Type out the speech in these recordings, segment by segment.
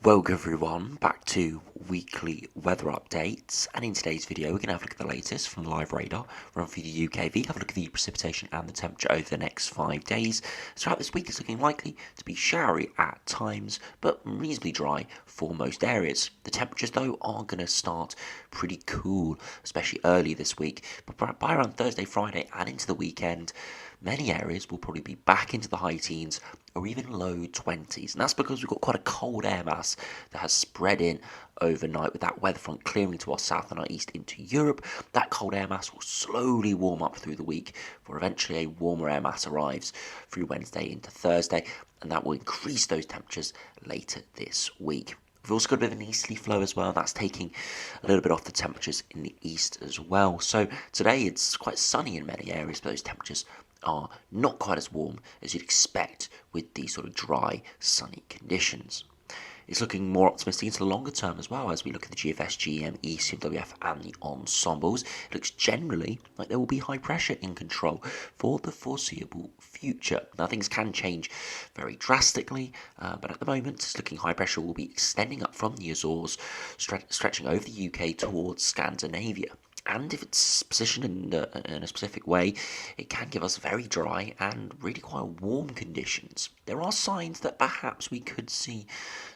Welcome everyone back to weekly weather updates, and in today's video we're going to have a look at the latest from live radar, run through the UKV, have a look at the precipitation and the temperature over the next 5 days. Throughout this week it's looking likely to be showery at times, but reasonably dry for most areas. The temperatures though are going to start pretty cool, especially early this week, but by around Thursday, Friday and into the weekend, many areas will probably be back into the high teens or even low 20s, and that's because we've got quite a cold air mass that has spread in overnight with that weather front clearing to our south and our east into Europe. That cold air mass will slowly warm up through the week before eventually a warmer air mass arrives through Wednesday into Thursday, and that will increase those temperatures later this week. We've also got a bit of an easterly flow as well. That's taking a little bit off the temperatures in the east as well. So today it's quite sunny in many areas, but those temperatures are not quite as warm as you'd expect with these sort of dry, sunny conditions. It's looking more optimistic into the longer term as well as we look at the GFS, GEM, ECMWF and the ensembles. It looks generally like there will be high pressure in control for the foreseeable future. Now things can change very drastically, but at the moment it's looking high pressure will be extending up from the Azores, stretching over the UK towards Scandinavia. And if it's positioned in a specific way, it can give us very dry and really quite warm conditions. There are signs that perhaps we could see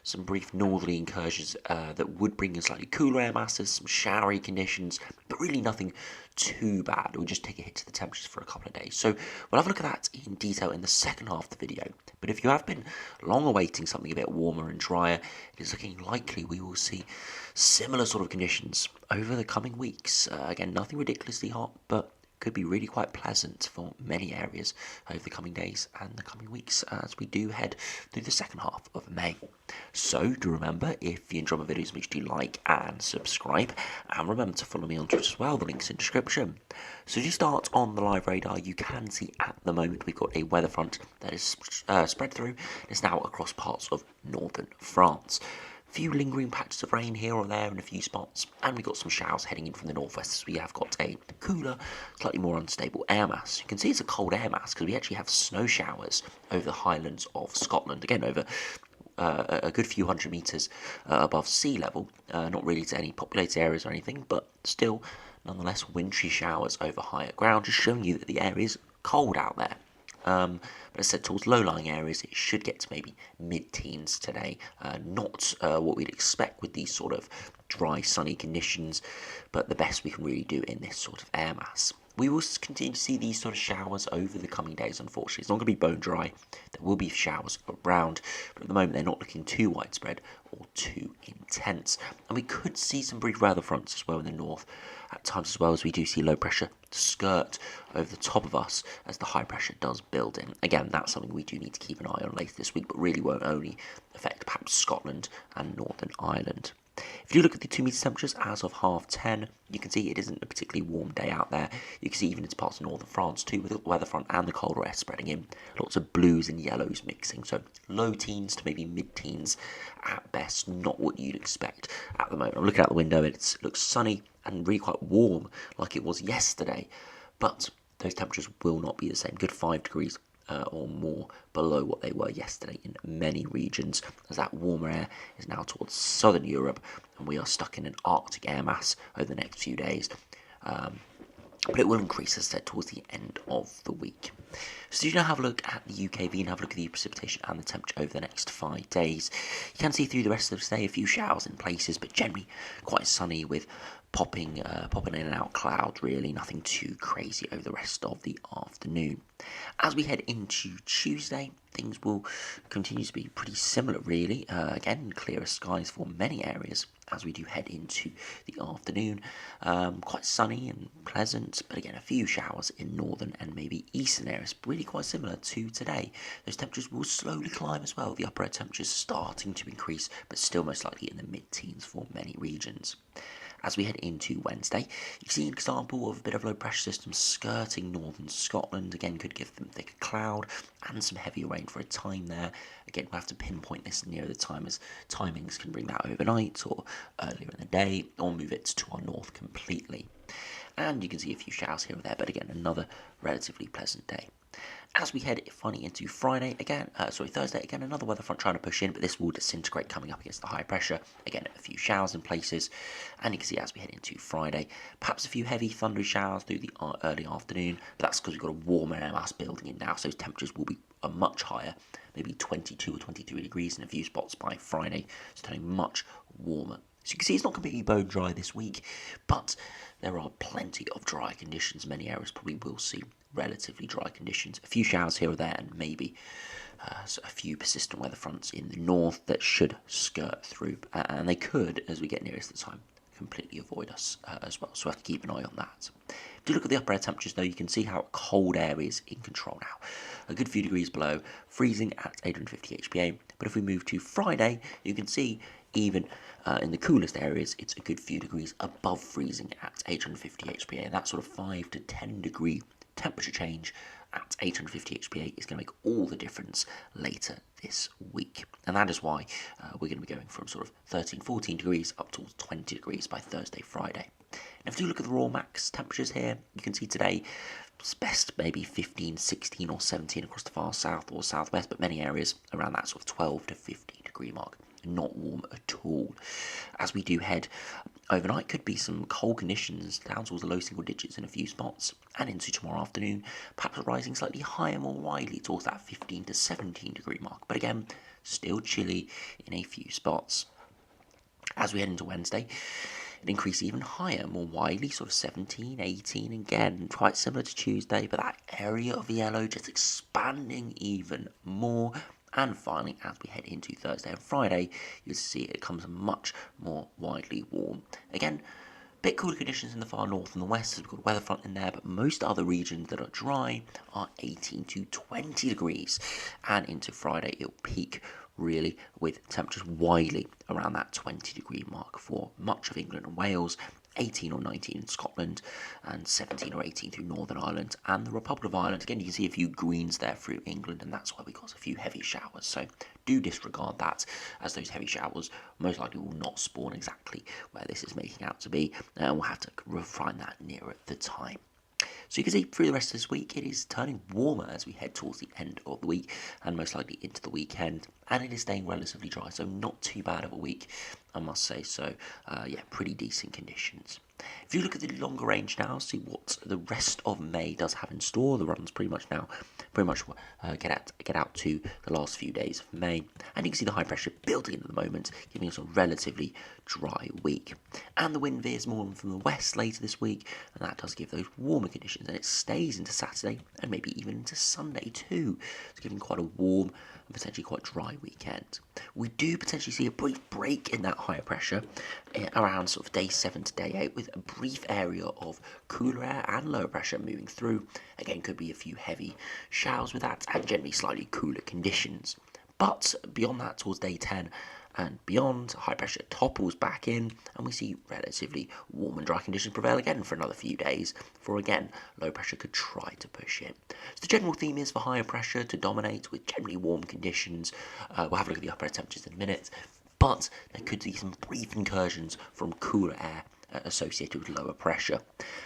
some brief northerly incursions that would bring in slightly cooler air masses, some showery conditions, but really nothing too bad. It will just take a hit to the temperatures for a couple of days. So we'll have a look at that in detail in the second half of the video. But if you have been long awaiting something a bit warmer and drier, it is looking likely we will see similar sort of conditions over the coming weeks. Again, nothing ridiculously hot, but could be really quite pleasant for many areas over the coming days and the coming weeks as we do head through the second half of May. So do remember, if you enjoy my videos, make sure you like and subscribe, and remember to follow me on Twitter as well, the link's in the description. So to start on the live radar, you can see at the moment we've got a weather front that is spread through. It's now across parts of northern France. Few lingering patches of rain here or there in a few spots, and we've got some showers heading in from the northwest as we have got a cooler, slightly more unstable air mass. You can see it's a cold air mass because we actually have snow showers over the highlands of Scotland, again over a good few hundred metres above sea level, not really to any populated areas or anything, but still nonetheless wintry showers over higher ground, just showing you that the air is cold out there. But as I said, towards low-lying areas, it should get to maybe mid-teens today. Not what we'd expect with these sort of dry, sunny conditions, but the best we can really do in this sort of air mass. We will continue to see these sort of showers over the coming days, unfortunately. It's not going to be bone dry. There will be showers around, but at the moment they're not looking too widespread or too intense. And we could see some brief weather fronts as well in the north at times, as well as we do see low pressure skirt over the top of us as the high pressure does build in. Again, that's something we do need to keep an eye on later this week, but really won't only affect perhaps Scotland and Northern Ireland. If you look at the 2 metre temperatures as of 10:30, you can see it isn't a particularly warm day out there. You can see even into parts of northern France too, with the weather front and the colder air spreading in. Lots of blues and yellows mixing, so low teens to maybe mid-teens at best, not what you'd expect at the moment. I'm looking out the window, it looks sunny and really quite warm like it was yesterday, but those temperatures will not be the same. Good 5 degrees or more below what they were yesterday in many regions, as that warmer air is now towards southern Europe and we are stuck in an Arctic air mass over the next few days. But it will increase, as I said, towards the end of the week. So you now have a look at the UKV and have a look at the precipitation and the temperature over the next 5 days. You can see through the rest of the day a few showers in places, but generally quite sunny with popping in and out clouds, really nothing too crazy over the rest of the afternoon. As we head into Tuesday, things will continue to be pretty similar, really. Again, clearer skies for many areas as we do head into the afternoon. Quite sunny and pleasant, but again, a few showers in northern and maybe eastern areas, really quite similar to today. Those temperatures will slowly climb as well. The upper air temperatures starting to increase, but still most likely in the mid-teens for many regions. As we head into Wednesday, you see an example of a bit of low pressure system skirting northern Scotland. Again, could give them thicker cloud and some heavier rain for a time there. Again, we'll have to pinpoint this near the time, as timings can bring that overnight or earlier in the day, or move it to our north completely. And you can see a few showers here or there, but again, another relatively pleasant day. As we head finally into Thursday again, another weather front trying to push in, but this will disintegrate coming up against the high pressure. Again, a few showers in places, and you can see as we head into Friday, perhaps a few heavy thundery showers through the early afternoon, but that's because we've got a warmer air mass building in now, so temperatures will be much higher, maybe 22 or 23 degrees in a few spots by Friday, so turning much warmer. So you can see it's not completely bone dry this week, but there are plenty of dry conditions. Many areas probably will see relatively dry conditions. A few showers here or there, and maybe a few persistent weather fronts in the north that should skirt through. And they could, as we get nearest the time, completely avoid us as well. So we have to keep an eye on that. If you look at the upper air temperatures, though, you can see how cold air is in control now. A good few degrees below, freezing at 850 HPA. But if we move to Friday, you can see even in the coolest areas, it's a good few degrees above freezing at 850 HPA. And that sort of 5 to 10 degree temperature change at 850 HPA is going to make all the difference later this week. And that is why we're going to be going from sort of 13, 14 degrees up to 20 degrees by Thursday, Friday. And if you look at the raw max temperatures here, you can see today it's best maybe 15, 16 or 17 across the far south or southwest, but many areas around that sort of 12 to 15 degree mark. Not warm at all. As we do head overnight, could be some cold conditions down towards the low single digits in a few spots, and into tomorrow afternoon, perhaps rising slightly higher more widely towards that 15 to 17 degree mark, but again, still chilly in a few spots. As we head into Wednesday, it increases even higher, more widely, sort of 17, 18, again, quite similar to Tuesday, but that area of yellow just expanding even more. And finally, as we head into Thursday and Friday, you'll see it comes much more widely warm. Again, bit cooler conditions in the far north and the west, as we've got a weather front in there, but most other regions that are dry are 18 to 20 degrees. And into Friday, it'll peak really with temperatures widely around that 20 degree mark for much of England and Wales, 18 or 19 in Scotland, and 17 or 18 through Northern Ireland and the Republic of Ireland. Again, you can see a few greens there through England, and that's why we got a few heavy showers. So do disregard that, as those heavy showers most likely will not spawn exactly where this is making out to be, and we'll have to refine that nearer the time. So you can see through the rest of this week, it is turning warmer as we head towards the end of the week and most likely into the weekend. And it is staying relatively dry, so not too bad of a week, I must say. So, yeah, pretty decent conditions. If you look at the longer range now, see what the rest of May does have in store. The runs pretty much get out to the last few days of May, and you can see the high pressure building at the moment, giving us a relatively dry week. And the wind veers more from the west later this week, and that does give those warmer conditions, and it stays into Saturday and maybe even into Sunday too. It's giving quite a warm and potentially quite dry weekend. We do potentially see a brief break in that higher pressure around sort of day 7 to day 8, with a brief area of cooler air and lower pressure moving through. Again, could be a few heavy showers with that and generally slightly cooler conditions. But beyond that, towards day 10 and beyond, high pressure topples back in, and we see relatively warm and dry conditions prevail again for another few days, for again, low pressure could try to push in. So the general theme is for higher pressure to dominate with generally warm conditions. We'll have a look at the upper air temperatures in a minute, but there could be some brief incursions from cooler air associated with lower pressure.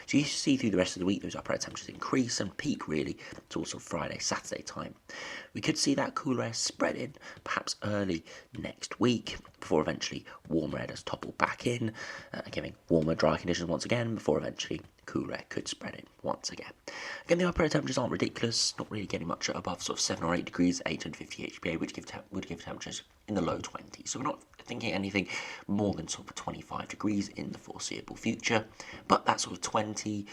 So you see through the rest of the week those upper air temperatures increase and peak really towards sort of Friday, Saturday time. We could see that cooler air spreading perhaps early next week before eventually warmer air does topple back in, giving warmer dry conditions once again before eventually cooler air could spread in once again. Again, the upper air temperatures aren't ridiculous, not really getting much above sort of 7 or 8 degrees, 850 HPA, which would give temperatures in the low 20s. So we're not thinking anything more than sort of 25 degrees in the foreseeable future, but that sort of 20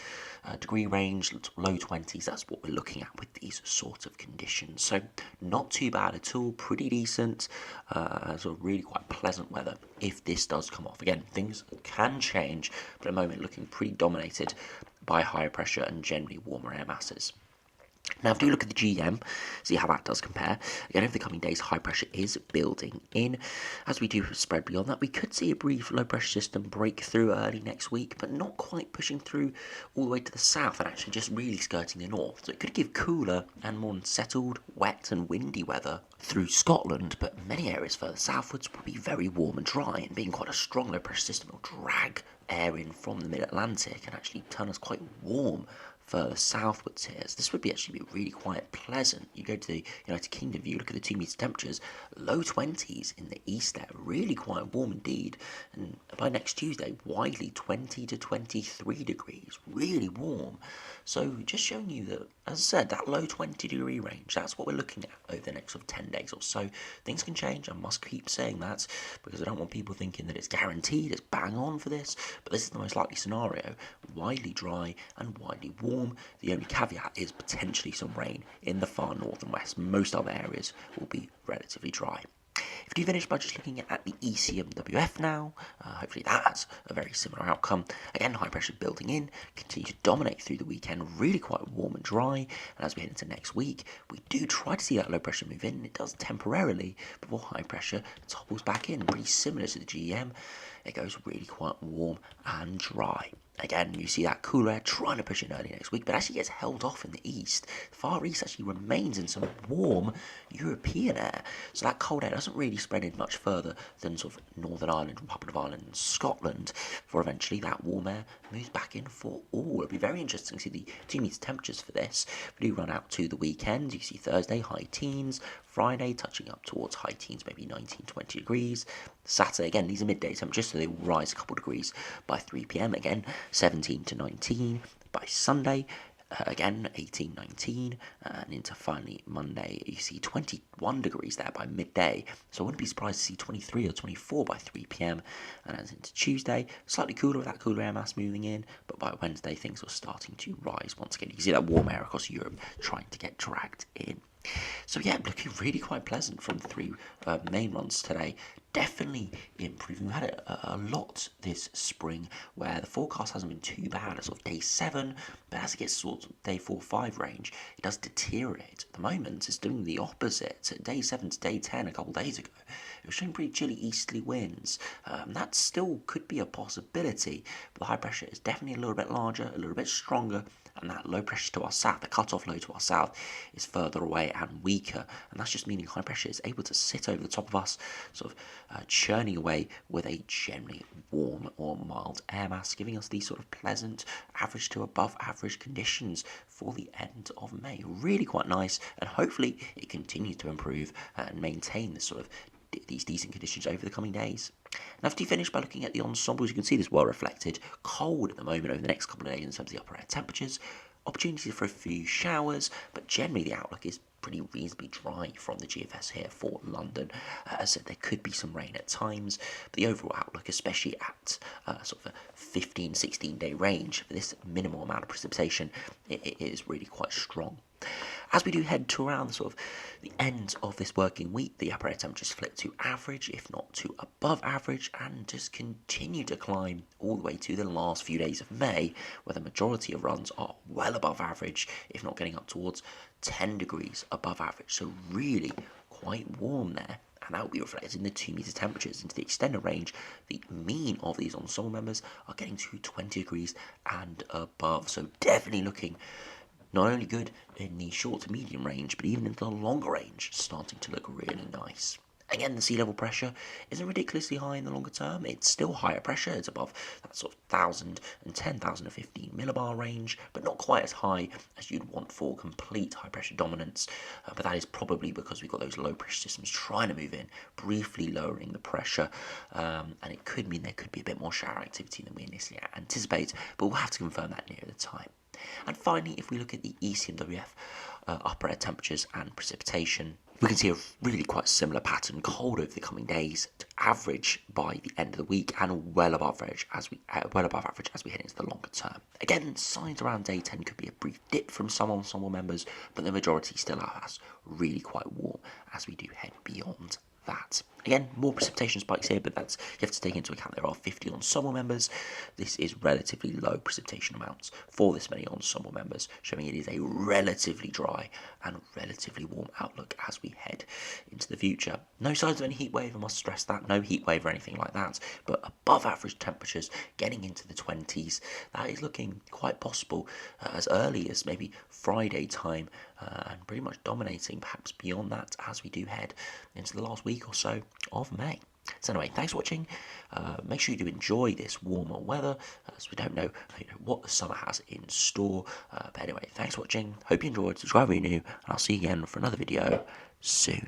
degree range, low 20s, that's what we're looking at with these sort of conditions. So not too bad at all, pretty decent, sort of really quite pleasant weather if this does come off. Again, things can change, but at the moment looking pretty dominated by higher pressure and generally warmer air masses. Now, if you look at the GM, see how that does compare. Again, over the coming days, high pressure is building in. As we do spread beyond that, we could see a brief low pressure system break through early next week, but not quite pushing through all the way to the south and actually just really skirting the north. So it could give cooler and more unsettled, wet and windy weather through Scotland, but many areas further southwards will be very warm and dry, and being quite a strong low pressure system will drag air in from the mid-Atlantic and actually turn us quite warm further southwards here. So this would actually be really quite pleasant. You go to the United Kingdom view, look at the 2 metre temperatures, low 20s in the east there, really quite warm indeed. And by next Tuesday, widely 20 to 23 degrees, really warm. So just showing you that, as I said, that low 20-degree range, that's what we're looking at over the next sort of 10 days or so. Things can change, I must keep saying that, because I don't want people thinking that it's guaranteed, it's bang on for this, but this is the most likely scenario, widely dry and widely warm. The only caveat is potentially some rain in the far north and west. Most other areas will be relatively dry. If you finish by just looking at the ECMWF now, hopefully that has a very similar outcome. Again, high pressure building in, continue to dominate through the weekend, really quite warm and dry. And as we head into next week, we do try to see that low pressure move in. It does temporarily before high pressure topples back in, pretty similar to the GEM. It goes really quite warm and dry. Again, you see that cooler air trying to push in early next week, but actually gets held off in the east. The Far East actually remains in some warm European air, so that cold air doesn't really spread in much further than sort of Northern Ireland, Republic of Ireland, and Scotland, for eventually that warm air moves back in for all. It'll be very interesting to see the 2 metre temperatures for this. We do run out to the weekend. You see Thursday, high teens. Friday, touching up towards high teens, maybe 19, 20 degrees. Saturday, again, these are midday temperatures, so they will rise a couple degrees by 3 p.m. Again, 17 to 19. By Sunday, again, 18, 19. And into finally Monday, you see 21 degrees there by midday. So I wouldn't be surprised to see 23 or 24 by 3 p.m. And as into Tuesday, slightly cooler with that cooler air mass moving in. But by Wednesday, things are starting to rise once again. You can see that warm air across Europe trying to get dragged in. So yeah, looking really quite pleasant from the 3 main runs today. Definitely improving. We had a lot this spring where the forecast hasn't been too bad at sort of day 7, but as it gets sort of day 4, 5 range, it does deteriorate. At the moment, it's doing the opposite. At day 7 to day 10 a couple of days ago, it was showing pretty chilly easterly winds. That still could be a possibility, but the high pressure is definitely a little bit larger, a little bit stronger, and that low pressure to our south, the cut-off low to our south, is further away and weaker, and that's just meaning high pressure is able to sit over the top of us, sort of churning away with a generally warm or mild air mass, giving us these sort of pleasant average to above average conditions for the end of May. Really quite nice, and hopefully it continues to improve and maintain this sort of these decent conditions over the coming days. Now, after you finish by looking at the ensembles, you can see this well reflected. Cold at the moment over the next couple of days in terms of the upper air temperatures. Opportunities for a few showers, but generally the outlook is pretty reasonably dry from the GFS here for London. As I said, there could be some rain at times, but the overall outlook, especially at sort of a 15, 16-day range for this minimal amount of precipitation, it is really quite strong. As we do head to around sort of the end of this working week, the upper air temperatures flip to average, if not to above average, and just continue to climb all the way to the last few days of May, where the majority of runs are well above average, if not getting up towards 10 degrees above average. So really quite warm there. And that will be reflected in the 2 metre temperatures. Into the extended range, the mean of these ensemble members are getting to 20 degrees and above. So definitely looking not only good in the short to medium range, but even into the longer range, starting to look really nice. Again, the sea level pressure isn't ridiculously high in the longer term. It's still higher pressure. It's above that sort of 1,010, 1,015 millibar range, but not quite as high as you'd want for complete high pressure dominance. But that is probably because we've got those low pressure systems trying to move in, briefly lowering the pressure. And it could mean there could be a bit more shower activity than we initially anticipate, but we'll have to confirm that near the time. And finally, if we look at the ECMWF upper air temperatures and precipitation, we can see a really quite similar pattern, cold over the coming days, to average by the end of the week, and well above average as we head into the longer term. Again, signs around day 10 could be a brief dip from some ensemble members, but the majority still are us really quite warm as we do head beyond that. Again, more precipitation spikes here, but that's, you have to take into account there are 50 ensemble members. This is relatively low precipitation amounts for this many ensemble members, showing it is a relatively dry and relatively warm outlook as we head into the future. No signs of any heat wave, I must stress that, no heat wave or anything like that, but above average temperatures getting into the 20s, that is looking quite possible as early as maybe Friday time, and pretty much dominating perhaps beyond that as we do head into the last week or so of May. So anyway, thanks for watching. Make sure you do enjoy this warmer weather, as we don't know, what the summer has in store. But anyway, thanks for watching. Hope you enjoyed. Subscribe if you're new, and I'll see you again for another video soon.